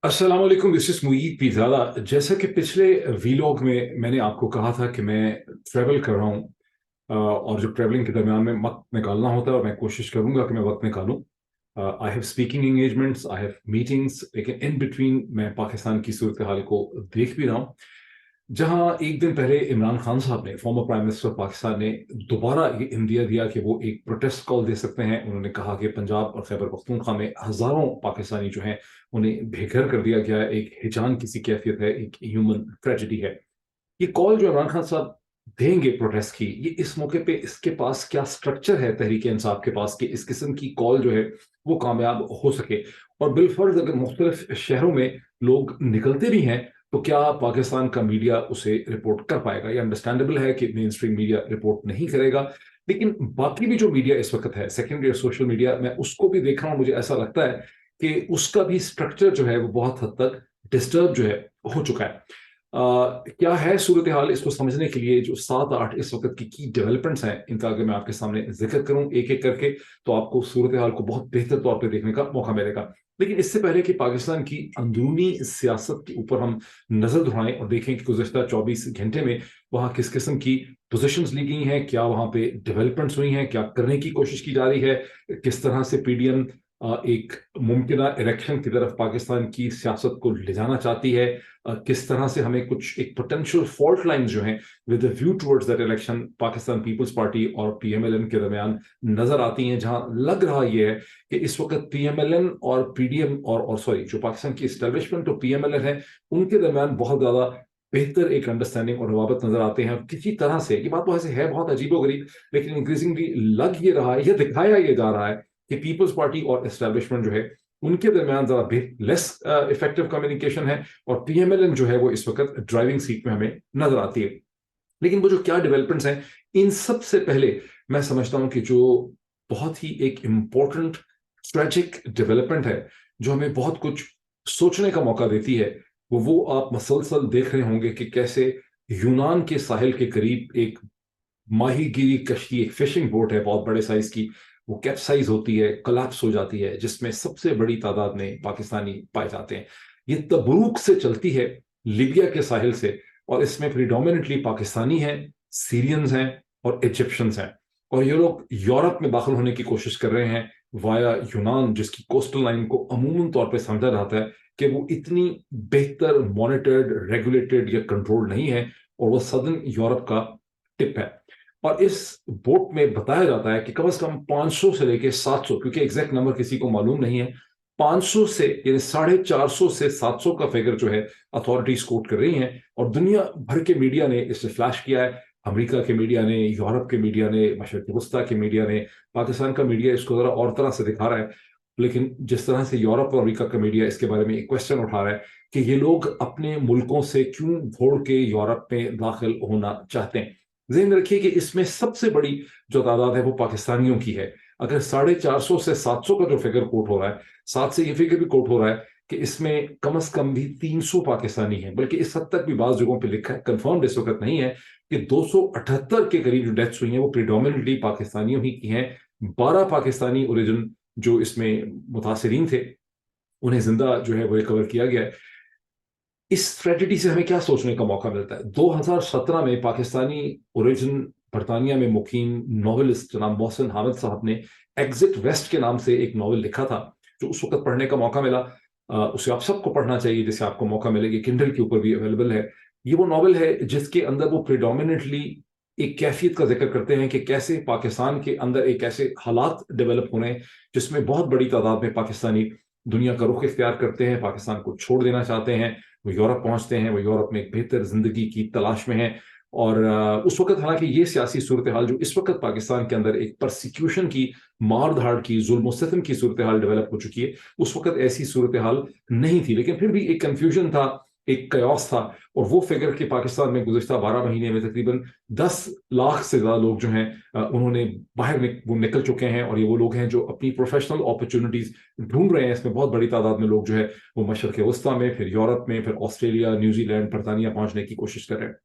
अस्सलाम वालेकुम, this is Moeed Pirzada. जैसा कि पिछले वीलॉग में मैंने आपको कहा था कि मैं ट्रैवल कर रहा हूँ, और जो ट्रैवलिंग के दरमियान में वक्त निकालना होता है और मैं कोशिश करूंगा कि मैं वक्त निकालूं। I have speaking engagements, I have meetings, लेकिन इन बिटवीन मैं पाकिस्तान की सूरत हाल को देख भी रहा हूँ, जहां एक दिन पहले इमरान खान साहब ने, फॉर्मर प्राइम मिनिस्टर पाकिस्तान ने, दोबारा ये इंदिया दिया कि वो एक प्रोटेस्ट कॉल दे सकते हैं। उन्होंने कहा कि पंजाब और खैबर पख्तूनख्वा में हजारों पाकिस्तानी जो हैं उन्हें बेघर कर दिया गया है, एक हिजान किसी कैफियत है, एक ह्यूमन ट्रेजेडी है। ये कॉल जो इमरान खान साहब देंगे प्रोटेस्ट की, ये इस मौके पे इसके पास क्या स्ट्रक्चर है तहरीक इंसाफ के पास कि इस किस्म की कॉल जो है वो कामयाब हो सके। और बिलफर्ज अगर मुख्तलिफ शहरों में लोग निकलते भी हैं तो क्या पाकिस्तान का मीडिया उसे रिपोर्ट कर पाएगा? ये अंडरस्टैंडेबल है कि मेन स्ट्रीम मीडिया रिपोर्ट नहीं करेगा, लेकिन बाकी भी जो मीडिया इस वक्त है, सेकेंडरी और सोशल मीडिया, मैं उसको भी देख रहा हूँ। मुझे ऐसा लगता है कि उसका भी स्ट्रक्चर जो है वो बहुत हद तक डिस्टर्ब जो है हो चुका है। क्या है सूरत हाल, इसको समझने के लिए जो 7-8 इस वक्त की डेवलपमेंट्स हैं, इनका अगर मैं आपके सामने जिक्र करूं एक एक करके, तो आपको सूरत हाल को बहुत बेहतर तौर पे देखने का मौका मिलेगा। लेकिन इससे पहले कि पाकिस्तान की अंदरूनी सियासत के ऊपर हम नजर दौड़ाएं और देखें कि गुज़श्ता 24 घंटे में वहां किस किस्म की पोजीशंस ली गई हैं, क्या वहां पे डेवलपमेंट्स हुई हैं, क्या करने की कोशिश की जा रही है, किस तरह से पीडीएम एक मुमकिन इलेक्शन की तरफ पाकिस्तान की सियासत को ले जाना चाहती है, किस तरह से हमें कुछ एक पोटेंशियल फॉल्ट लाइंस जो हैं with view towards that election Pakistan Peoples Party और पीएमएलएन के दरमियान नजर आती हैं, जहां लग रहा यह है कि इस वक्त पीएमएलएन और पीडीएम और सॉरी, जो पाकिस्तान की इस्टेब्लिशमेंट और पीएमएलएन है, उनके दरमियान बहुत ज्यादा बेहतर एक अंडरस्टैंडिंग और रवाबत नजर आते हैं। किसी तरह से ये बात तो ऐसे है बहुत अजीबोगरीब, लेकिन इंक्रीजिंगली लग ये रहा है, यह दिखाया ये जा रहा है कि पीपल्स पार्टी और एस्टेब्लिशमेंट जो है उनके दरमियान जरा लेस इफेक्टिव कम्युनिकेशन है, और पीएमएलएन जो है वो इस वक्त ड्राइविंग सीट में हमें नजर आती है। लेकिन वो जो क्या डेवलपमेंट्स हैं, इन सब से पहले मैं समझता हूं कि जो बहुत ही एक इंपॉर्टेंट ट्रेजिक डेवलपमेंट है, जो हमें बहुत कुछ सोचने का मौका देती है, वो आप मसलसल देख रहे होंगे कि कैसे यूनान के साहिल के करीब एक माहीगीरी कश्ती, एक फिशिंग बोट है बहुत बड़े साइज की, वो कैप्साइज होती है, कोलैप्स हो जाती है, जिसमें सबसे बड़ी तादाद में पाकिस्तानी पाए जाते हैं। ये तबरूक से चलती है, लीबिया के साहिल से, और इसमें प्रिडोमिनेटली पाकिस्तानी हैं, सीरियंस हैं और इजिप्शियंस हैं। और ये लोग यूरोप में दाखिल होने की कोशिश कर रहे हैं वाया यूनान, जिसकी कोस्टल लाइन को अमूमन तौर पर समझा जाता है कि वो इतनी बेहतर मॉनिटर्ड, रेगुलेटेड या कंट्रोल्ड नहीं है, और वो सदर्न यूरोप का टिप है। और इस बोट में बताया जाता है कि कम से कम 500 से लेके 700, क्योंकि एग्जैक्ट नंबर किसी को मालूम नहीं है, 500 से यानी 450 से 700 का फिगर जो है अथॉरिटीज कोट कर रही हैं। और दुनिया भर के मीडिया ने इसे फ्लैश किया है, अमेरिका के मीडिया ने, यूरोप के मीडिया ने, मशरक़ी वस्ता के मीडिया ने। पाकिस्तान का मीडिया इसको जरा और तरह से दिखा रहा है, लेकिन जिस तरह से यूरोप और अमेरिका का मीडिया इसके बारे में एक क्वेश्चन उठा रहा है कि ये लोग अपने मुल्कों से क्यों भोड़ के यूरोप में दाखिल होना चाहते हैं। ध्यान रखिए कि इसमें सबसे बड़ी जो तादाद है वो पाकिस्तानियों की है। अगर 450 से 700 का जो फिगर कोट हो रहा है, 7 से ये फिगर भी कोट हो रहा है कि इसमें कम से कम भी 300 पाकिस्तानी हैं, बल्कि इस हद तक भी बाज़ जगहों पे लिखा है, कंफर्म इस वक्त नहीं है, कि 278 के करीब जो डेथ्स हुई हैं वो प्रिडोमिनेटली पाकिस्तानियों ही की हैं। 12 पाकिस्तानी ओरिजिन जो इसमें मुतासरीन थे, उन्हें जिंदा जो है वो रिकवर किया गया है। इस ट्रेजेडी से हमें क्या सोचने का मौका मिलता है? 2017 में पाकिस्तानी ओरिजिन बरतानिया में मुकीम नॉवेलिस्ट जनाब मोहसिन हामिद साहब ने एग्जिट वेस्ट के नाम से एक नॉवल लिखा था, जो उस वक्त पढ़ने का मौका मिला। उसे आप सबको पढ़ना चाहिए जिसे आपको मौका मिलेगा, किंडल के ऊपर भी अवेलेबल है। ये वो नॉवल है जिसके अंदर वो प्रिडोमिनेटली एक कैफियत का जिक्र करते हैं कि कैसे पाकिस्तान के अंदर एक ऐसे हालात डेवलप होने जिसमें बहुत बड़ी तादाद में पाकिस्तानी दुनिया का रुख इख्तियार करते हैं, पाकिस्तान को छोड़ देना चाहते हैं, वो यूरोप पहुंचते हैं, वो यूरोप में एक बेहतर जिंदगी की तलाश में हैं। और उस वक्त हालांकि ये सियासी सूरत हाल जो इस वक्त पाकिस्तान के अंदर एक परसिक्यूशन की, मार धाड़ की, जुल्म सितम की सूरत हाल डेवलप हो चुकी है, उस वक्त ऐसी सूरत हाल नहीं थी, लेकिन फिर भी एक कंफ्यूजन था, एक कयास था। और वो फिगर कि पाकिस्तान में गुज़श्ता 12 महीने में तकरीबन 10 लाख से ज्यादा लोग जो हैं उन्होंने बाहर वो निकल चुके हैं, और ये वो लोग हैं जो अपनी प्रोफेशनल अपॉर्चुनिटीज ढूंढ रहे हैं। इसमें बहुत बड़ी तादाद में लोग जो है वो मशरक़ वस्ता में, फिर यूरोप में, फिर ऑस्ट्रेलिया, न्यूजीलैंड, बरतानिया पहुंचने की कोशिश कर रहे हैं।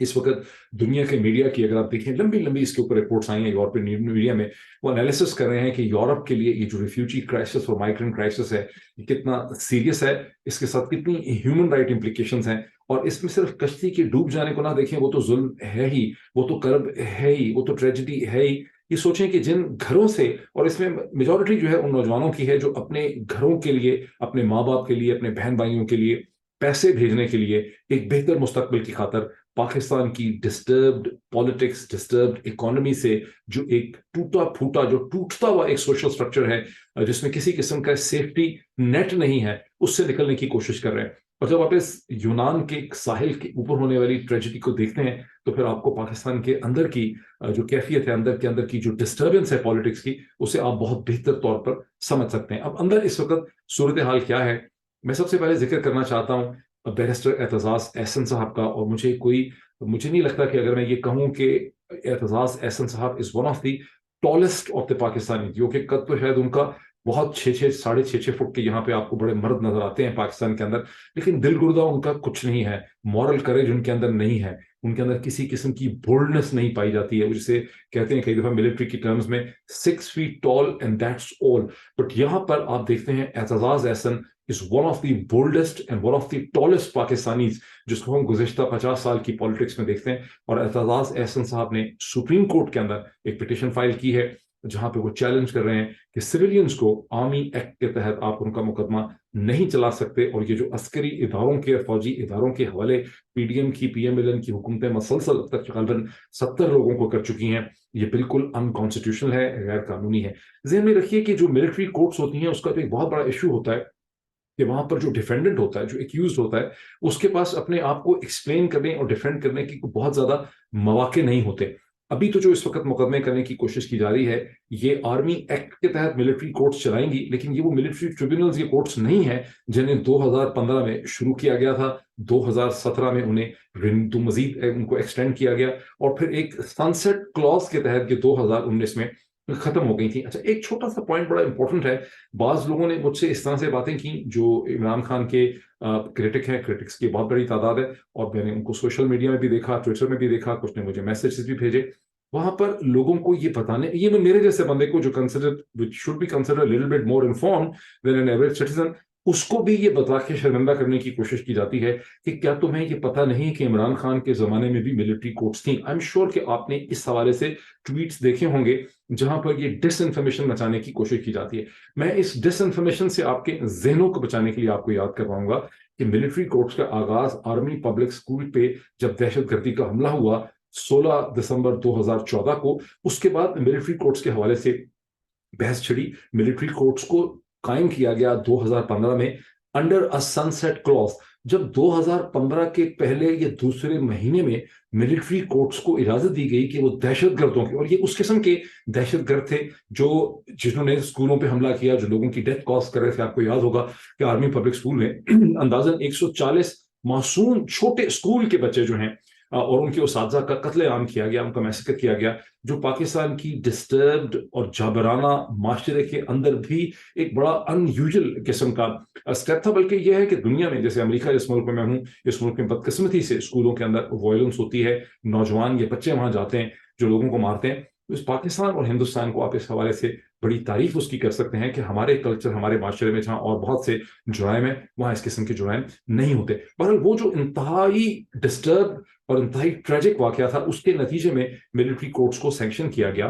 इस वक्त दुनिया के मीडिया की अगर आप देखें, लंबी लंबी इसके ऊपर रिपोर्ट्स आई हैं यूरोपियन मीडिया में, वो एनालिसिस कर रहे हैं कि यूरोप के लिए ये जो रिफ्यूजी क्राइसिस और माइग्रेंट क्राइसिस है, ये कितना सीरियस है, इसके साथ कितनी ह्यूमन राइट इम्प्लीकेशंस हैं। और इसमें सिर्फ कश्ती के डूब जाने को ना देखें, वो तो जुल्म है ही, वो तो कर्ब है ही, वो तो ट्रेजिडी है ही। ये सोचें कि जिन घरों से, और इसमें मेजॉरिटी जो है उन नौजवानों की है जो अपने घरों के लिए, अपने माँ बाप के लिए, अपने बहन भाइयों के लिए पैसे भेजने के लिए, एक बेहतर मुस्तकबिल की खातर पाकिस्तान की डिस्टर्ब्ड पॉलिटिक्स, डिस्टर्ब्ड इकोनॉमी से, जो एक टूटा फूटा, जो टूटता हुआ एक सोशल स्ट्रक्चर है, जिसमें किसी किस्म का सेफ्टी नेट नहीं है, उससे निकलने की कोशिश कर रहे हैं। और जब आप इस यूनान के साहिल के ऊपर होने वाली ट्रेजेडी को देखते हैं, तो फिर आपको पाकिस्तान के अंदर की जो कैफियत है, अंदर के अंदर की जो डिस्टर्बेंस है पॉलिटिक्स की, उसे आप बहुत बेहतर तौर पर समझ सकते हैं। अब अंदर इस वक्त सूरत हाल क्या है, मैं सबसे पहले जिक्र करना चाहता हूँ बैरिस्टर एतजाज एहसन साहब का। और मुझे नहीं लगता कि अगर मैं ये कहूँ कि एतजाज एहसन साहब is one of the tallest of the Pakistani, जो कि कद तो शायद उनका बहुत 6-6 साढ़े 6-6 फुट के यहाँ पे आपको बड़े मर्द नजर आते हैं पाकिस्तान के अंदर, लेकिन दिल गुर्दा उनका कुछ नहीं है, मॉरल करेज उनके अंदर नहीं है, उनके अंदर किसी किस्म की बोल्डनेस नहीं पाई जाती है। जिसे कहते हैं कई दफा मिलिट्री की टर्म्स में 6 feet tall and that's all. But यहाँ पर आप देखते हैं Aitzaz Ehsan is one of the boldest and one of the tallest Pakistanis, जिसको हम गुज़िश्ता 50 साल की पॉलिटिक्स में देखते हैं। और एतजाज एहसन साहब ने सुप्रीम कोर्ट के अंदर एक पिटीशन फाइल की है, जहां पे वो चैलेंज कर रहे हैं कि सिविलियंस को आर्मी एक्ट के तहत आप उनका मुकदमा नहीं चला सकते। और ये जो अस्करी इदारों के, फौजी इदारों के हवाले पीडीएम की, पीएमएलएन की हुकूमतें मसलसल तकरीबन 70 लोगों को कर चुकी हैं, ये बिल्कुल अनकॉन्स्टिट्यूशनल है, गैर कानूनी है। ज़हन में रखिए कि जो मिलिट्री कोर्ट्स होती हैं, उसका तो एक बहुत बड़ा इशू होता है कि वहां पर जो डिफेंडेंट होता है, जो एक्यूज होता है, उसके पास अपने आप को एक्सप्लेन करने और डिफेंड करने की बहुत ज्यादा मौके नहीं होते। अभी तो जो इस वक्त मुकदमे करने की कोशिश की जा रही है, ये आर्मी एक्ट के तहत मिलिट्री कोर्ट्स चलाएंगी, लेकिन ये वो मिलिट्री ट्रिब्यूनल्स, ये कोर्ट्स नहीं है जिन्हें 2015 में शुरू किया गया था। 2017 में उन्हें मजीद उनको एक्सटेंड किया गया, और फिर एक सनसेट क्लॉज के तहत ये 2019 में खत्म हो गई थी। अच्छा, एक छोटा सा पॉइंट बड़ा इंपॉर्टेंट है, बाज लोगों ने मुझसे इस तरह से बातें की, जो इमरान खान के क्रिटिक हैं, क्रिटिक्स की बहुत बड़ी तादाद है, और मैंने उनको सोशल मीडिया में भी देखा, ट्विटर में भी देखा, कुछ ने मुझे मैसेजेस भी भेजे। वहां पर लोगों को ये बताने, ये मेरे जैसे बंदे को जो which should be consider little bit more informed than an average citizen, उसको भी ये बता के शर्मिंदा करने की कोशिश की जाती है कि क्या तुम्हें ये पता नहीं कि इमरान खान के जमाने में भी मिलिट्री कोर्ट्स थी। आई एम श्योर कि आपने इस हवाले से ट्वीट्स देखे होंगे जहां पर ये डिसइंफॉर्मेशन बचाने की कोशिश की जाती है। मैं इस डिसइंफॉर्मेशन से आपके जहनों को बचाने के लिए आपको याद करवाऊंगा कि मिलिट्री कोर्ट्स का आगाज आर्मी पब्लिक स्कूल पे जब दहशतगर्दी का हमला हुआ 16 दिसंबर 2014 को, उसके बाद मिलिट्री कोर्ट्स के हवाले से बहस छिड़ी। मिलिट्री कोर्ट्स को कायम किया गया 2015 में अंडर अ सनसेट क्लॉज। जब 2015 के पहले या दूसरे महीने में मिलिट्री कोर्ट्स को इजाजत दी गई कि वो दहशतगर्दों की, और ये उस किस्म के दहशतगर्द थे जिन्होंने स्कूलों पे हमला किया, जो लोगों की डेथ कॉज कर रहे थे। आपको याद होगा कि आर्मी पब्लिक स्कूल में अंदाजन 140 मासूम छोटे स्कूल के बच्चे जो हैं और उनके उस्तादा का कत्लेआम किया गया, उनका मैसेकर किया गया, जो पाकिस्तान की डिस्टर्ब्ड और जाबराना माशरे के अंदर भी एक बड़ा अनयूजुअल किस्म का स्टेप था। बल्कि यह है कि दुनिया में, जैसे अमेरिका जिस मुल्क में मैं हूँ, इस मुल्क में बदकिस्मती से स्कूलों के अंदर वायलेंस होती है, नौजवान ये बच्चे वहां जाते हैं जो लोगों को मारते हैं। इस पाकिस्तान और हिंदुस्तान को आप इस हवाले से बड़ी तारीफ उसकी कर सकते हैं कि हमारे कल्चर, हमारे माशरे में जहाँ और बहुत से जुराइम है, वहां इस किस्म के जुराइम नहीं होते। बहरहाल वो जो इंतहाई डिस्टर्ब और इंतहाई ट्रेजिक वाकया था, उसके नतीजे में मिलिट्री कोर्ट्स को सैंक्शन किया गया।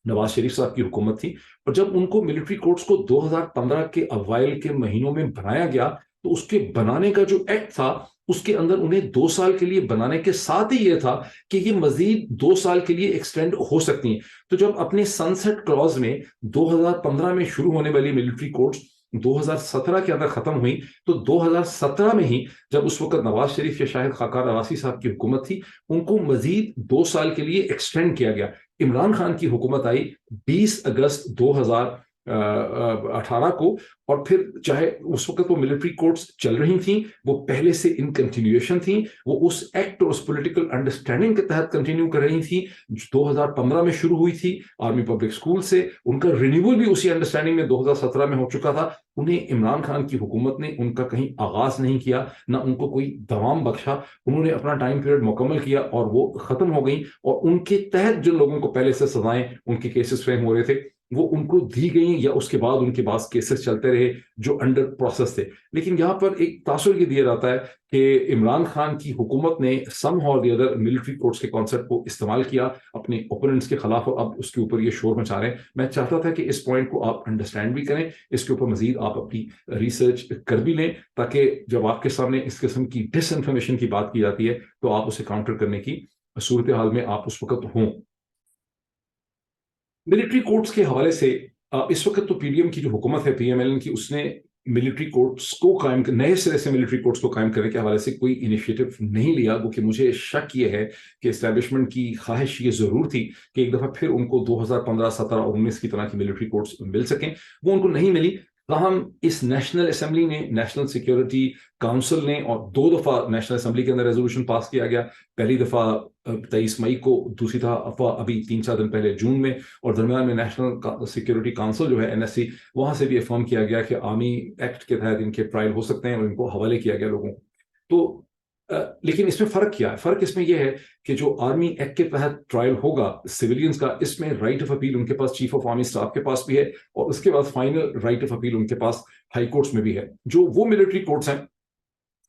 नवाज शरीफ साहब की हुकूमत थी, और जब उनको मिलिट्री कोर्ट्स को 2015 के अवाइल के महीनों में बनाया गया, तो उसके बनाने का जो एक्ट था, उसके अंदर उन्हें 2 साल के लिए बनाने के साथ ही यह था कि ये मजीद 2 साल के लिए एक्सटेंड हो सकती हैं। तो जब अपने सनसेट क्लॉज में 2015 में शुरू होने वाली मिलिट्री कोर्ट्स 2017 के अंदर खत्म हुई, तो 2017 में ही जब उस वक्त नवाज शरीफ या शाहिद खाकार अब्बासी साहब की हुकूमत थी, उनको मजीद 2 साल के लिए एक्सटेंड किया गया। इमरान खान की हुकूमत आई 20 अगस्त 18 को, और फिर चाहे उस वक्त वो मिलिट्री कोर्ट्स चल रही थी, वो पहले से इन कंटिन्यूएशन थी, वो उस एक्ट और उस पॉलिटिकल अंडरस्टैंडिंग के तहत कंटिन्यू कर रही थी 2015 में शुरू हुई थी आर्मी पब्लिक स्कूल से। उनका रिन्यूअल भी उसी अंडरस्टैंडिंग में 2017 में हो चुका था। उन्हें इमरान खान की हुकूमत ने उनका कहीं आगाज नहीं किया, ना उनको कोई दवाम बख्शा। उन्होंने अपना टाइम पीरियड मुकम्मल किया और वो खत्म हो गई, और उनके तहत जिन लोगों को पहले से सजाएं, उनके केसेस फ्रेम हो रहे थे, वो उनको दी गई, या उसके बाद उनके पास केसेस चलते रहे जो अंडर प्रोसेस थे। लेकिन यहाँ पर एक तासुर ये दिया जाता है कि इमरान खान की हुकूमत ने सम और दी अदर मिलिट्री कोर्ट्स के कॉन्सेप्ट को इस्तेमाल किया अपने ओपोनेंट्स के खिलाफ, और अब उसके ऊपर ये शोर मचा रहे हैं। मैं चाहता था कि इस पॉइंट को आप अंडरस्टैंड भी करें, इसके ऊपर मजीद आप अपनी रिसर्च कर भी लें, ताकि जब आपके सामने इस किस्म की डिस इन्फॉर्मेशन की बात की जाती है तो आप उसे काउंटर करने की सूरत हाल में आप उस वक्त हों। मिलिट्री कोर्ट्स के हवाले से इस वक्त तो पीडीएम की जो हुकूमत है, पीएमएलएन की, उसने मिलिट्री कोर्ट्स को कायम, नए सिरे से मिलिट्री कोर्ट्स को कायम करने के हवाले से कोई इनिशिएटिव नहीं लिया, क्योंकि मुझे शक ये है कि एस्टैब्लिशमेंट की ख्वाहिश ये जरूर थी कि एक दफा फिर उनको 2015, 17 और 19 की तरह की मिलिट्री कोर्ट्स मिल सकें। वो उनको नहीं मिली। ताहम इस नेशनल असेंबली ने, नेशनल सिक्योरिटी काउंसिल ने, और 2 दफा नेशनल असेंबली के अंदर रेजोल्यूशन पास किया गया, पहली दफा 23 मई को, दूसरी दफा अभी 3-4 दिन पहले जून में, और दरमियान में नेशनल सिक्योरिटी काउंसिल जो है एनएससी, वहां से भी अफर्म किया गया कि आर्मी एक्ट के तहत इनके ट्रायल हो सकते हैं, और इनको हवाले किया गया लोगों को। तो लेकिन इसमें फर्क क्या है? फर्क इसमें यह है कि जो आर्मी एक्ट के तहत ट्रायल होगा सिविलियंस का, इसमें राइट ऑफ अपील उनके पास चीफ ऑफ आर्मी स्टाफ के पास भी है, और उसके बाद फाइनल राइट ऑफ अपील उनके पास हाई कोर्ट्स में भी है। जो वो मिलिट्री कोर्ट्स हैं,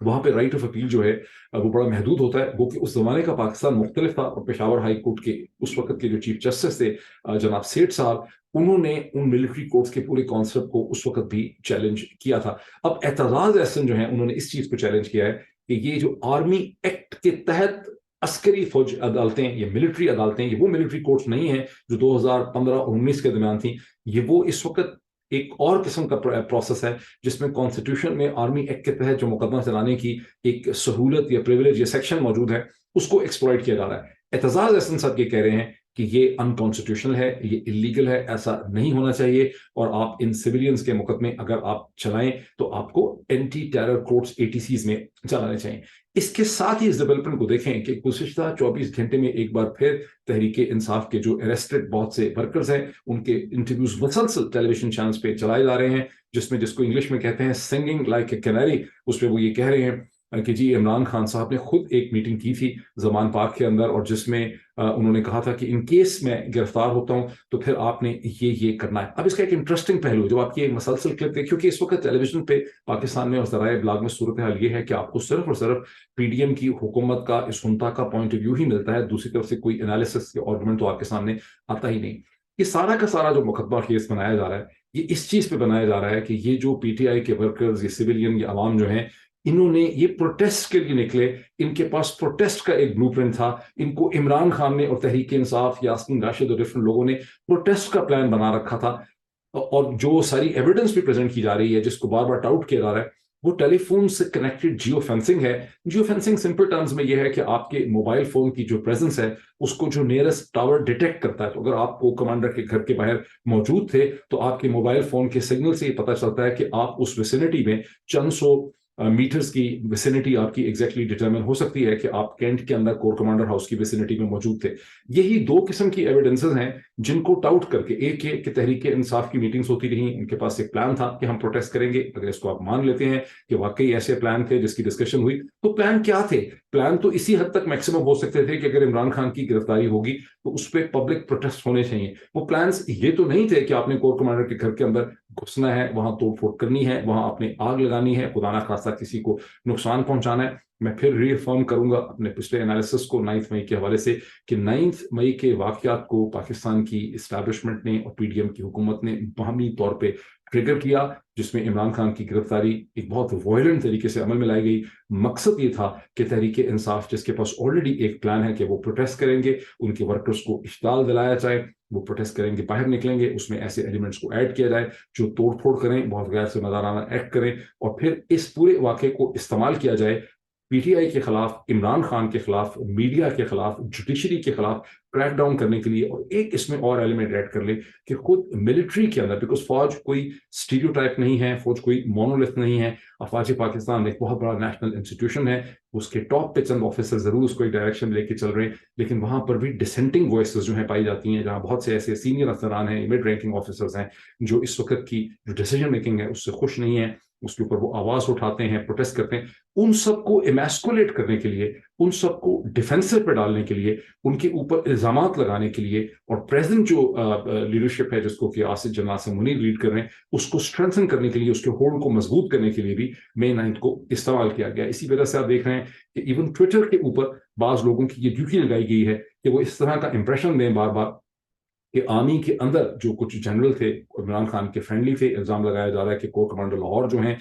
वहां पे राइट ऑफ अपील जो है वो बड़ा महदूद होता है, वो कि उस जमाने का पाकिस्तान मुख्तलिफ था, और पेशावर हाई कोर्ट के उस वक्त के जो चीफ जस्टिस थे जनाब सेठ साहब, उन्होंने उन मिलिट्री कोर्ट्स के पूरे कॉन्सेप्ट को उस वक्त भी चैलेंज किया था। अब एतजाज एहसन जो है, उन्होंने इस चीज को चैलेंज किया है कि ये जो आर्मी एक्ट के तहत अस्करी फौज अदालतें, ये मिलिट्री अदालतें, ये वो मिलिट्री कोर्ट्स नहीं है जो 2015 और 19 के दरमियान थी। ये वो इस वक्त एक और किस्म का प्रोसेस है, जिसमें कॉन्स्टिट्यूशन में आर्मी एक्ट के तहत जो मुकदमा चलाने की एक सहूलत या प्रिविलेज या सेक्शन मौजूद है, उसको एक्सप्लॉइट किया जा रहा है। एतजाज एहसन साहब ये कह रहे हैं कि ये अनकॉन्स्टिट्यूशनल है, ये इलीगल है, ऐसा नहीं होना चाहिए, और आप इन सिविलियंस के मुकदमे अगर आप चलाएं तो आपको एंटी टेरर कोर्ट्स एटीसीज में चलाने चाहिए। इसके साथ ही इस डेवलपमेंट को देखें कि गुज़िश्ता 24 घंटे में एक बार फिर तहरीक इंसाफ के जो अरेस्टेड बहुत से वर्कर्स हैं, उनके इंटरव्यूज मुसलसल टेलीविजन चैनल्स पे चलाए जा रहे हैं, जिसमें, जिसको इंग्लिश में कहते हैं सिंगिंग लाइक ए कैनरी, उस पर वो ये कह रहे हैं कि जी इमरान खान साहब ने खुद एक मीटिंग की थी जमान पार्क के अंदर, और जिसमें उन्होंने कहा था कि इन केस मैं गिरफ्तार होता हूं तो फिर आपने ये करना है। अब इसका एक इंटरेस्टिंग पहलू है, जब आप ये मसलसल क्लिप देखिए, क्योंकि इस वक्त टेलीविजन पे पाकिस्तान में और ज़राए इब्लाग में सूरत हाल ये है कि आपको सिर्फ और सिर्फ पीडीएम की हुकूमत का, इस हुंता का पॉइंट ऑफ व्यू ही मिलता है, दूसरी तरफ से कोई एनालिसिस या आर्गुमेंट तो आपके सामने आता ही नहीं। ये सारा का सारा जो मुकदमा केस बनाया जा रहा है, ये इस चीज पे बनाया जा रहा है कि ये जो पीटीआई के वर्कर्स, ये सिविलियन, ये आवाम जो हैं, इन्होंने ये प्रोटेस्ट के लिए निकले, इनके पास प्रोटेस्ट का एक ब्लूप्रिंट था, इनको इमरान खान ने और तहरीक इंसाफ, यास्मीन राशिद और डिफरेंट लोगों ने प्रोटेस्ट का प्लान बना रखा था। और जो सारी एविडेंस भी प्रेजेंट की जा रही है, जिसको बार बार टाउट किया जा रहा है, वो टेलीफोन से कनेक्टेड जियो फेंसिंग है। जियो फेंसिंग सिंपल टर्म्स में यह है कि आपके मोबाइल फोन की जो प्रेजेंस है, उसको जो नियरेस्ट टावर डिटेक्ट करता है। तो अगर आपको कमांडर के घर के बाहर मौजूद थे, तो आपके मोबाइल फोन के सिग्नल से ये पता चलता है कि आप उस विसिनिटी में, चंद सौ मीटर्स की विसिनिटी आपकी एग्जैक्टली डिटरमिन हो सकती है कि आप कैंट के अंदर कोर कमांडर हाउस की विसिनिटी में मौजूद थे। यही 2 किस्म की एविडेंसेस हैं जिनको टाउट करके, एक ये कि तहरीक इंसाफ की मीटिंग्स होती रही, उनके पास एक प्लान था कि हम प्रोटेस्ट करेंगे। अगर इसको आप मान लेते हैं कि वाकई ऐसे प्लान थे जिसकी डिस्कशन हुई, तो प्लान क्या थे? प्लान तो इसी हद तक मैक्सिमम हो सकते थे कि अगर इमरान खान की गिरफ्तारी होगी तो उस पर पब्लिक प्रोटेस्ट होने चाहिए। वो प्लान्स ये तो नहीं थे कि आपने कोर कमांडर के घर के अंदर घुसना है, वहां तोड़फोड़ करनी है, वहां आपने आग लगानी है, खुदा ना खास्ता किसी को नुकसान पहुंचाना है। मैं फिर रीअफर्म करूंगा अपने पिछले एनालिसिस को 9 मई के हवाले से कि 9 मई के वाकयात को पाकिस्तान की इस्टेब्लिशमेंट ने और पीडीएम की हुकूमत ने बाहमी तौर पे ट्रिगर किया, जिसमें इमरान खान की गिरफ्तारी एक बहुत वायलेंट तरीके से अमल में लाई गई। मकसद ये था कि तहरीक इंसाफ, जिसके पास ऑलरेडी एक प्लान है कि वो प्रोटेस्ट करेंगे, उनके वर्कर्स को इश्ताल दिलाया जाए, वो प्रोटेस्ट करेंगे, बाहर निकलेंगे, उसमें ऐसे एलिमेंट्स को ऐड किया जाए जो तोड़फोड़ करें, बहुत गैर जिम्मेदाराना एक्ट करें, और फिर इस पूरे वाक़े को इस्तेमाल किया जाए PTI کے خلاف, عمران خان کے خلاف, میڈیا کے خلاف, جوڈیشری کے خلاف کریک ڈاؤن کرنے کے لیے. اور ایک اس میں اور ایلیمنٹ ایڈ کر لے کہ خود ملٹری کے اندر, بیکاز فوج کوئی اسٹیریوٹائپ نہیں ہے, فوج کوئی مونولتھ نہیں ہے, افواج پاکستان ایک بہت بڑا نیشنل انسٹیٹیوشن ہے, اس کے ٹاپ پہ چند آفیسر ضرور اس کو ایک ڈائریکشن لے کے چل رہے ہیں, لیکن وہاں پر بھی ڈسینٹنگ وائسز جو ہیں پائی جاتی ہیں, جہاں بہت سے ایسے سینئر افسران ہیں, مڈ رینکنگ آفیسرز ہیں, جو اس وقت کی جو ڈیسیجن میکنگ ہے اس سے خوش نہیں ہیں, اس کے اوپر وہ آواز اٹھاتے ہیں, پروٹیسٹ کرتے ہیں. ان سب کو ایمیسکولیٹ کرنے کے لیے, ان سب کو ڈیفینسو پہ ڈالنے کے لیے, ان کے اوپر الزامات لگانے کے لیے, اور پریزنٹ جو لیڈرشپ ہے جس کو کہ آصف جنرل آصف منیر لیڈ کر رہے ہیں, اس کو اسٹرینتھن کرنے کے لیے, اس کے ہولڈ کو مضبوط کرنے کے لیے بھی مئی 9 کو استعمال کیا گیا. اسی وجہ سے آپ دیکھ رہے ہیں کہ ایون ٹویٹر کے اوپر بعض لوگوں کی یہ ڈیوٹی لگائی گئی ہے کہ وہ اس طرح کا امپریشن دیں بار بار کہ آرمی کے اندر جو کچھ جنرل تھے عمران خان کے فرینڈلی تھے. الزام لگایا جا رہا ہے کہ کور کمانڈر لاہور جو ہیں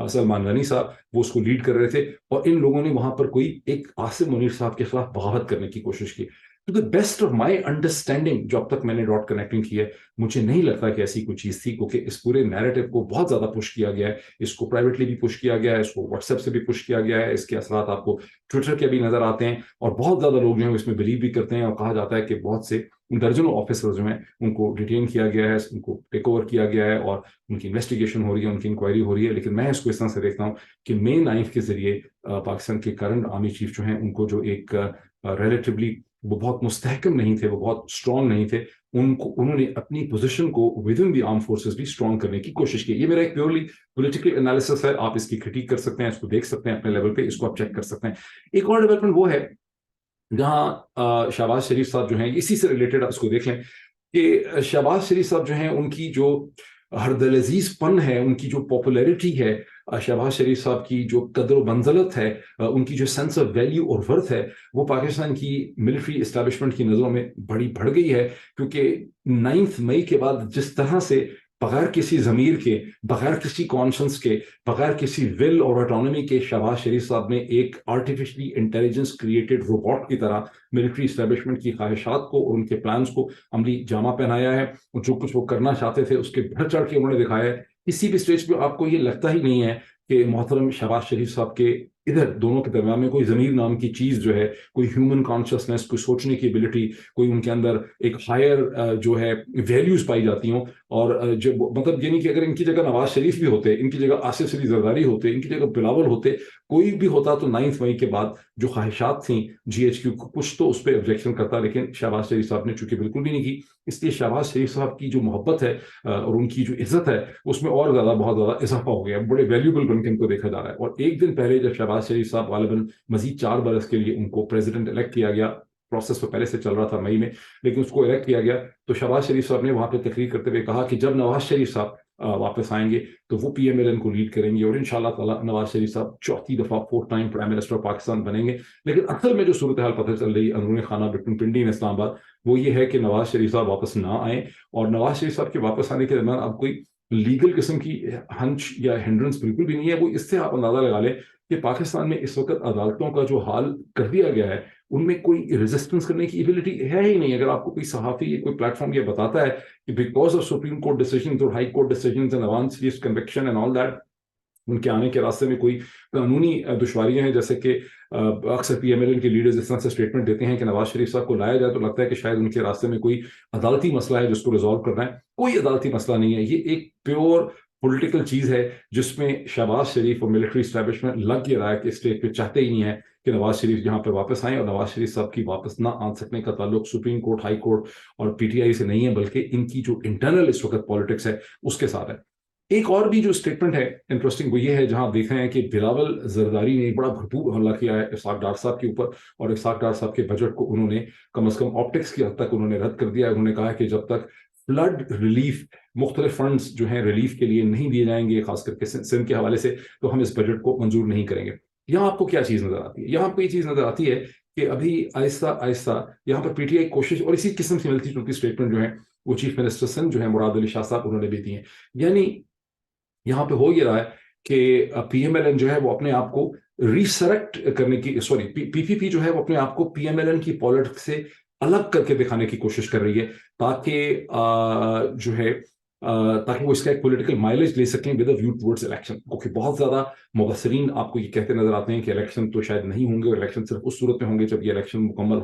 سلمان غنی صاحب, وہ اس کو لیڈ کر رہے تھے, اور ان لوگوں نے وہاں پر کوئی ایک آصف منیر صاحب کے خلاف بغاوت کرنے کی کوشش کی. To the best of my understanding, جو اب تک میں نے ڈاٹ کنیکٹنگ کی ہے, مجھے نہیں لگتا کہ ایسی کوئی چیز تھی, کیونکہ اس پورے نیریٹو کو بہت زیادہ پش کیا گیا ہے. اس کو پرائیویٹلی بھی پش کیا گیا ہے, اس کو واٹس ایپ سے بھی پش کیا گیا ہے, اس کے اثرات آپ کو ٹویٹر کے بھی نظر آتے ہیں, اور بہت زیادہ لوگ جو ہیں اس میں بلیو بھی کرتے ہیں, اور کہا جاتا ہے کہ بہت سے درجنوں آفیسر جو ہیں ان کو ڈیٹین کیا گیا ہے, ان کو ٹیک اوور کیا گیا ہے, اور ان کی انویسٹیگیشن ہو رہی ہے, ان کی انکوائری ہو رہی ہے. لیکن میں اس کو اس طرح سے دیکھتا ہوں کہ مئی 9 کے ذریعے پاکستان کے کرنٹ آرمی چیف جو ہیں ان کو جو ایک ریلیٹیولی وہ بہت مستحکم نہیں تھے, وہ بہت اسٹرانگ نہیں تھے, انہوں نے اپنی پوزیشن کو with in the arm forces بھی اسٹرانگ کرنے کی کوشش کی. یہ میرا ایک پیورلی پولیٹیکل انالیسس ہے, آپ اس کی کریٹیک کر سکتے ہیں, اس کو دیکھ سکتے ہیں اپنے لیول پہ, اس کو آپ چیک کر سکتے ہیں. ایک اور ڈیولپمنٹ وہ ہے جہاں شہباز شریف صاحب جو ہیں, اسی سے ریلیٹڈ اس کو دیکھ لیں کہ شہباز شریف صاحب جو ہیں ان کی جو ہر دل عزیز پن ہے, ان کی جو پاپولیرٹی ہے, شہباز شریف صاحب کی جو قدر و منزلت ہے, ان کی جو سینس آف ویلیو اور ورتھ ہے, وہ پاکستان کی ملٹری اسٹیبلشمنٹ کی نظروں میں بڑی بڑھ گئی ہے. کیونکہ 9 مئی کے بعد جس طرح سے بغیر کسی ضمیر کے, بغیر کسی کانشنس کے, بغیر کسی ول اور آٹونومی کے شہباز شریف صاحب نے ایک آرٹیفیشلی انٹیلیجنس کریٹڈ روبوٹ کی طرح ملٹری اسٹیبلشمنٹ کی خواہشات کو اور ان کے پلانز کو عملی جامہ پہنایا ہے, اور جو کچھ وہ کرنا چاہتے تھے اس کے بڑھ چڑھ کے انہوں نے دکھایا ہے. کسی بھی اسٹیج پہ آپ کو یہ لگتا ہی نہیں ہے کہ محترم شہباز شریف صاحب کے ادھر دونوں کے درمیان میں کوئی ضمیر نام کی چیز جو ہے, کوئی ہیومن کانشسنس, کوئی سوچنے کی ایبلٹی, کوئی ان کے اندر ایک ہائر جو ہے ویلیوز پائی جاتی ہوں. اور جو مطلب یہ نہیں کہ اگر ان کی جگہ نواز شریف بھی ہوتے, ان کی جگہ آصف سری زرداری ہوتے, ان کی جگہ بلاول ہوتے, کوئی بھی ہوتا, تو 9 مئی کے بعد جو خواہشات تھیں GHQ کو, کچھ تو اس پہ آبجیکشن کرتا, لیکن شہباز شریف صاحب نے چونکہ بالکل بھی نہیں کی. اس لیے شہباز شریف صاحب کی جو محبت ہے اور ان کی جو عزت ہے, اس میں اور زیادہ بہت زیادہ اضافہ ہو گیا, بڑے ویلیوبل بن کے ان کو دیکھا جا رہا ہے. اور ایک دن پہلے جب شہباز شریف صاحب غالباً مزید 4 برس کے لیے ان کو پریزیڈنٹ الیکٹ کیا گیا, پروسیس تو پہلے سے چل رہا تھا مئی میں, لیکن اس کو الیکٹ کیا گیا, تو شہباز شریف صاحب نے وہاں پہ تقریر کرتے ہوئے کہا کہ جب نواز شریف صاحب واپس آئیں گے تو وہ PMLN کو لیڈ کریں گے, اور انشاءاللہ تعالیٰ نواز شریف صاحب 4تھی دفعہ 4th time prime minister of Pakistan بنیں گے. لیکن اصل میں جو صورتحال پتہ چل رہی ہے اندرون خانہ بٹن پنڈی میں اسلام آباد, وہ یہ ہے کہ نواز شریف صاحب واپس نہ آئیں, اور نواز شریف صاحب کے واپس آنے کے درمیان اب کوئی لیگل قسم کی ہنچ یا ہینڈرنس بالکل بھی نہیں ہے. وہ اس سے آپ اندازہ لگا لیں کہ پاکستان میں اس وقت عدالتوں کا جو حال کر دیا گیا ہے, ان میں کوئی ریزسٹنس کرنے کی ایبلٹی ہے ہی نہیں. اگر آپ کو کوئی صحافی یا کوئی پلیٹ فارم یہ بتاتا ہے کہ because of supreme court decisions اور high court decisions and advance least conviction and all that, ان کے آنے کے راستے میں کوئی قانونی دشواریاں ہیں, جیسے کہ اکثر PMLN کے لیڈرز اس طرح سے اسٹیٹمنٹ دیتے ہیں کہ نواز شریف صاحب کو لایا جائے, تو لگتا ہے کہ شاید ان کے راستے میں کوئی عدالتی مسئلہ ہے جس کو ریزالو کرنا ہے. کوئی عدالتی مسئلہ نہیں ہے, یہ ایک پیور پولیٹیکل چیز ہے جس میں شہباز شریف اور ملٹری اسٹیبلشمنٹ لگ کے رہا ہے کہ اسٹیج پہ چاہتے ہی نہیں ہے کہ نواز شریف یہاں پہ واپس آئیں, اور نواز شریف صاحب کی واپس نہ آ سکنے کا تعلق سپریم کورٹ, ہائی کورٹ اور PTI سے نہیں ہے, بلکہ ان کی جو انٹرنل اس وقت پالیٹکس ہے اس کے ساتھ ہے. ایک اور بھی جو اسٹیٹمنٹ ہے انٹرسٹنگ, وہ یہ ہے جہاں آپ دیکھ رہے ہیں کہ بلاول زرداری نے ایک بڑا بھرپور حملہ کیا ہے اسحاق ڈار صاحب کے اوپر, اور اسحاق ڈار صاحب کے بجٹ کو انہوں نے کم از کم آپٹکس کی حد تک انہوں نے رد کر دیا. انہوں نے کہا کہ جب تک فلڈ ریلیف, مختلف فنڈز جو ہیں ریلیف کے لیے نہیں دیے جائیں گے, خاص کر کے سندھ کے حوالے سے, تو ہم اس بجٹ کو منظور نہیں کریں گے. یہاں آپ کو کیا چیز نظر آتی ہے؟ یہاں آپ کو یہ چیز نظر آتی ہے کہ ابھی آہستہ آہستہ یہاں پر PTI کوشش, اور اسی قسم کی ملتی جلتی اسٹیٹمنٹ جو ہے وہ چیف منسٹر سندھ جو ہے مراد علی شاہ صاحب انہوں نے بھی دی ہیں. یعنی یہاں پہ ہو یہ رہا ہے کہ PMLN جو ہے وہ اپنے آپ کو ریسریکٹ کرنے کی, PPP جو ہے وہ اپنے آپ کو PMLN کی پالیٹکس سے الگ کر کے دکھانے کی کوشش کر رہی ہے, تاکہ جو ہے ताकि वो इसका एक पॉलिटिकल माइलेज ले सकें with a view towards election. क्योंकि बहुत ज़्यादा मुबसरीन आपको ये कहते नजर आते हैं कि इलेक्शन तो शायद नहीं होंगे, और इलेक्शन सिर्फ उस सूरत में होंगे जब ये इलेक्शन मुकम्मल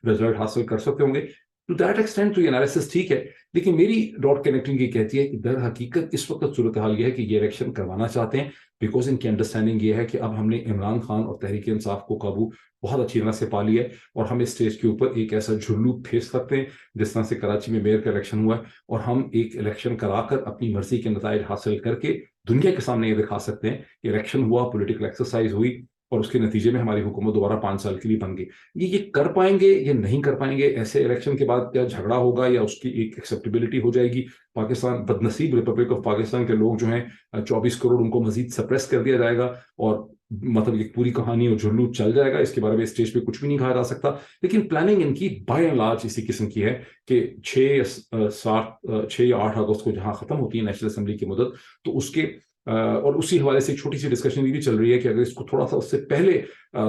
रिजल्ट हासिल कर सकते होंगे। टू दैट एक्सटेंट तो ये एनालिसिस ठीक है, लेकिन मेरी डॉट कनेक्टिंग ये कहती है कि दर हकीकत इस वक्त सूरत हाल ये है कि ये इलेक्शन करवाना चाहते हैं बिकॉज इनकी अंडरस्टैंडिंग ये है कि अब हमने इमरान खान और तहरीक इंसाफ को काबू बहुत अच्छी तरह से पा लिया है, और हम इस स्टेज के ऊपर एक ऐसा जुल्लू फेस सकते हैं जिस तरह से कराची में मेयर का इलेक्शन हुआ है, और हम एक इलेक्शन कराकर अपनी मर्जी के नताइज हासिल करके दुनिया के सामने ये दिखा सकते हैं कि इलेक्शन हुआ, पॉलिटिकल एक्सरसाइज हुई, और उसके नतीजे में हमारी हुकूमत दोबारा 5 साल के लिए बन गई। ये कर पाएंगे या नहीं कर पाएंगे, ऐसे इलेक्शन के बाद क्या झगड़ा होगा या उसकी एक एक्सेप्टेबिलिटी हो जाएगी? पाकिस्तान, बदनसीब रिपब्लिक ऑफ पाकिस्तान के लोग जो हैं 24 करोड़, उनको मजीद सप्रेस कर दिया जाएगा, और मतलब ये पूरी कहानी और जुल्लू चल जाएगा। इसके बारे में स्टेज पे कुछ भी नहीं कहा जा सकता, लेकिन प्लानिंग इनकी बाय एंड लार्ज इसी किस्म की है कि 6 या 8 अगस्त को जहां खत्म होती है नेशनल असेंबली की मुदत, तो उसके और उसी हवाले से एक छोटी सी डिस्कशन भी चल रही है कि अगर इसको थोड़ा सा उससे पहले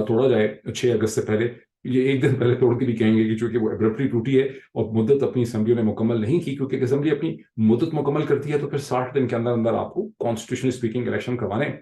तोड़ा जाए, 6 अगस्त से पहले, ये एक दिन पहले तोड़ के भी कहेंगे कि चूंकि वो एब्रप्टली टूटी है और मुद्दत अपनी असेंबली ने मुकम्मल नहीं की, क्योंकि असेंबली अपनी मुद्दत मुकम्मल करती है तो फिर 60 दिन के अंदर अंदर आपको कॉन्स्टिट्यूशनली स्पीकिंग इलेक्शन करवाने।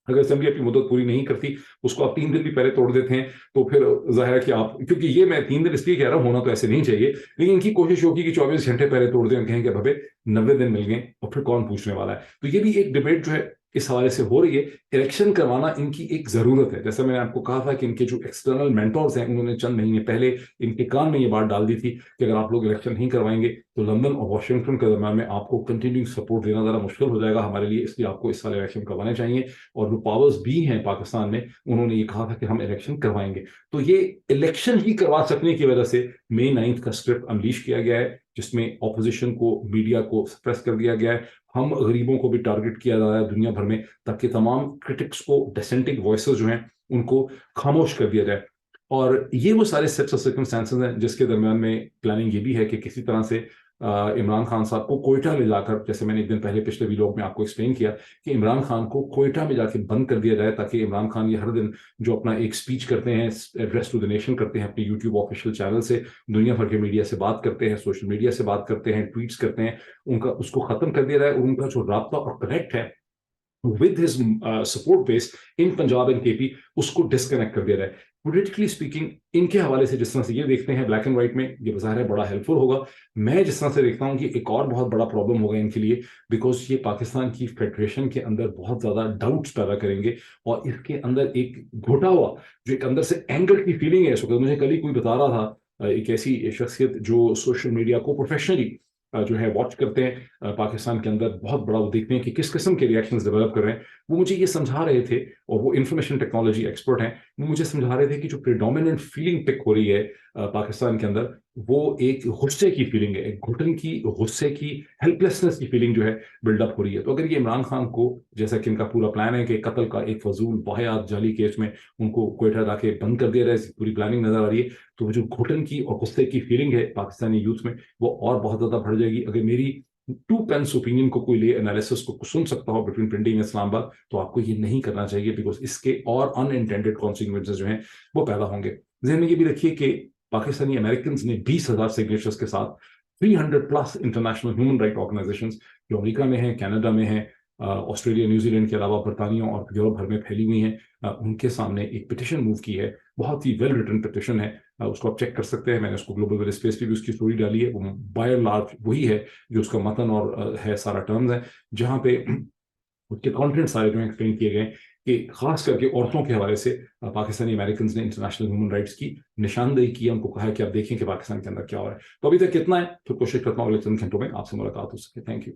अगर असेंबली अपनी मुद्दत पूरी नहीं करती, उसको आप 3 दिन भी पहले तोड़ देते हैं, तो फिर जाहिर है कि आप, क्योंकि ये मैं 3 दिन इसलिए कह रहा हूं, होना तो ऐसे नहीं चाहिए, लेकिन इनकी कोशिश होगी कि 24 घंटे पहले तोड़ दें और कहें कि भवे 90 दिन मिल गए, और फिर कौन पूछने वाला है। तो ये भी एक डिबेट जो है इस हवाले से हो रही है। इलेक्शन करवाना इनकी एक जरूरत है। जैसा मैंने आपको कहा था कि इनके जो एक्सटर्नल मेंटोर्स हैं, उन्होंने चंद महीने पहले इनके कान में ये बात डाल दी थी कि अगर आप लोग इलेक्शन नहीं करवाएंगे तो लंदन और वॉशिंगटन के दरम्यान में आपको कंटिन्यू सपोर्ट देना जरा मुश्किल हो जाएगा हमारे लिए, इसलिए आपको इस साल इलेक्शन करवाने चाहिए। और जो पावर्स भी हैं पाकिस्तान में, उन्होंने ये कहा था कि हम इलेक्शन करवाएंगे। तो ये इलेक्शन ही करवा सकने की वजह से May 9 का स्क्रिप्ट अनलीश किया गया है, जिसमें ऑपोजिशन को, मीडिया को सप्रेस कर दिया गया है। हम गरीबों को भी टारगेट किया जा रहा है दुनिया भर में, ताकि तमाम क्रिटिक्स को, डिसेंटिंग वॉइसेस जो हैं, उनको खामोश कर दिया जाए। और ये वो सारे सेट्स ऑफ सर्कमस्टेंसेस हैं जिसके दरमियान में प्लानिंग ये भी है कि किसी तरह से इमरान खान साहब को कोयटा ले जाकर, जैसे मैंने एक दिन पहले पिछले वीडियो में आपको एक्सप्लेन किया कि इमरान खान को कोयटा में जाके बंद कर दिया जाए, ताकि इमरान खान ये हर दिन जो अपना एक स्पीच करते हैं, एड्रेस टू द नेशन करते हैं अपने यूट्यूब ऑफिशियल चैनल से, दुनिया भर के मीडिया से बात करते हैं, सोशल मीडिया से बात करते हैं, ट्वीट्स करते हैं, उनका उसको खत्म कर दिया जाए, और उनका जो राब्ता और कनेक्ट है with his support base in Punjab and KP, उसको डिस्कनेक्ट कर दिया जाए। पोलिटिकली स्पीकिंग इनके हवाले से जिस तरह से ये देखते हैं ब्लैक एंड व्हाइट में, ये बाजार है बड़ा हेल्पफुल होगा। मैं जिस तरह से देखता हूँ कि एक और बहुत बड़ा प्रॉब्लम होगा इनके लिए, बिकॉज ये पाकिस्तान की फेडरेशन के अंदर बहुत ज्यादा डाउट्स पैदा करेंगे, और इसके अंदर एक घुटा हुआ जो एक अंदर से एंगर की फीलिंग है इस वक्त। मुझे कल ही कोई बता रहा था, एक ऐसी शख्सियत जो सोशल मीडिया को प्रोफेशनली जो है वॉच करते हैं पाकिस्तान के अंदर, बहुत बड़ा वो देखते हैं कि किस किस्म के रिएक्शंस डेवलप कर रहे हैं। वो मुझे ये समझा रहे थे, और वो इंफॉर्मेशन टेक्नोलॉजी एक्सपर्ट हैं, वो मुझे समझा रहे थे कि जो प्रिडोमिनेंट फीलिंग पिक हो रही है पाकिस्तान के अंदर, वो एक गुस्से की फीलिंग है, एक घुटन की, गुस्से की, हेल्पलेसनेस की फीलिंग जो है बिल्डअप हो रही है। तो अगर ये इमरान खान को, जैसा कि इनका पूरा प्लान है कि कत्ल का एक फजूल वाहियात जाली केस में उनको कोयटा जाके बंद कर दिया जाए, पूरी प्लानिंग नजर आ रही है, तो वो जो घुटन की और गुस्से की फीलिंग है पाकिस्तानी यूथ में, वो और बहुत ज्यादा बढ़ जाएगी। अगर मेरी 2 पेंस ओपिनियन को कोई ले, एनालिसिस को सुन सकता हो बिटवीन प्रिंटिंग इस्लामाबाद, तो आपको ये नहीं करना चाहिए, बिकॉज इसके और अनइंटेंडेड कॉन्सिक्वेंसेस जो हैं वो पैदा होंगे। जहन में ये भी रखिए कि पाकिस्तानी अमेरिकन ने 20,000 सिग्नेचर्स के साथ 300 plus international human right organisations जो अमेरिका में हैं, कनाडा में हैं, ऑस्ट्रेलिया, न्यूजीलैंड के अलावा बर्तानिया और यूरोप भर में फैली हुई हैं, उनके सामने एक पिटिशन मूव की है। बहुत ही वेल रिटन पिटिशन है, उसको आप चेक कर सकते हैं। मैंने उसको ग्लोबल वेल स्पेस पे भी उसकी स्टोरी डाली है। वो बाय एंड लार्ज वही है जो उसका मतन और है, सारा टर्म्स है, जहाँ पे उसके कंटेंट सारे जो एक्सप्लेन किए गए कि खास करके औरतों के हवाले से पाकिस्तानी अमेरिकन ने इंटरनेशनल ह्यूमन राइट्स की निशानदेही की है। उनको कहा है कि आप देखें कि पाकिस्तान के अंदर क्या हो रहा है। तो अभी तक कितना है, तो कोशिश करता हूँ अगले चंद घंटों में आपसे मुलाकात हो सके। Thank you.